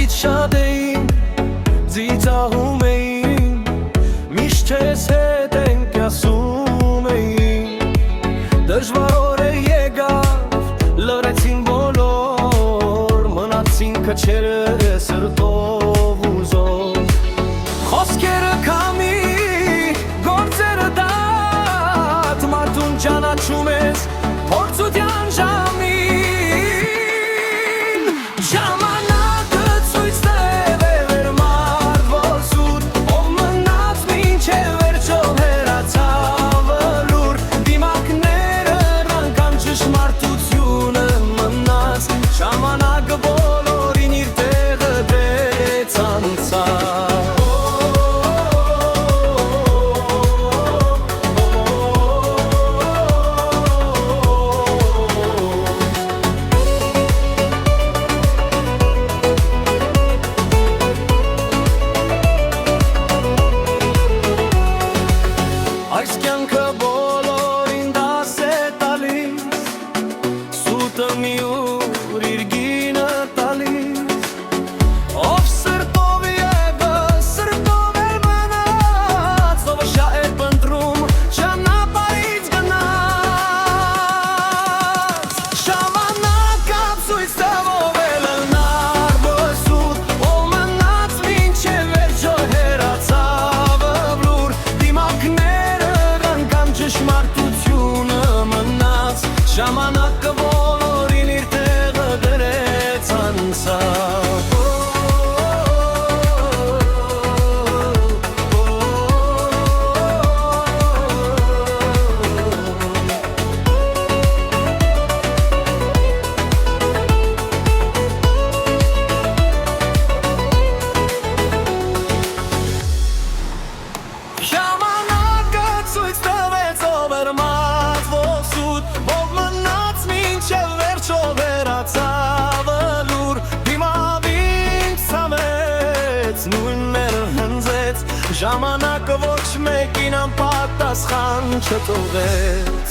Ոտքից շատ էին, ձիծաղում էին, միշտ ես հետ ենք ասում էին։ Դժվար օր է եկավ, լրեցին բոլոր, մնացին քչերը սրտով ու զով։ Խոսքերը քամի, գործերը դատ, մարդուն ճանաչում ես փորձության ժամին։ Ժամանակը ցույց տվել էր մարդ ոսուտ, ով մնաց մինչև վերջո հեռացավ լուր։ Դիմակները ռանգան ճշմարտությունը մնաց, ժամանակը բոլորին իր տեղը դրեց անցավ։ Այս կյանքը բոլորին դաս է տալիս, սուտը մի ուր իր գինը տալիս, ով սրտով ևս սրտով էլ մնաց, ով շահ էր պնդրում ճանապարհից գնաց։ Ժամանակը ցույց տվող էլ լնար բսուտ, ով մնաց մինչև վերջո հեռացավ լուր։ Դիմակները ճշմարտությունը մնաց, ժամանակը բոլորին իր տեղը դրեց անցավ։ Ժամանակը ցույց տվեց ով էր մարդ ոսուտ, ով մնաց մինչև վերջո վերացավ լուր։ Դիմավին ցավեց, նույն մեր հնձեց, ժամանակը ոչ մեկին անպատասխան չթողեց։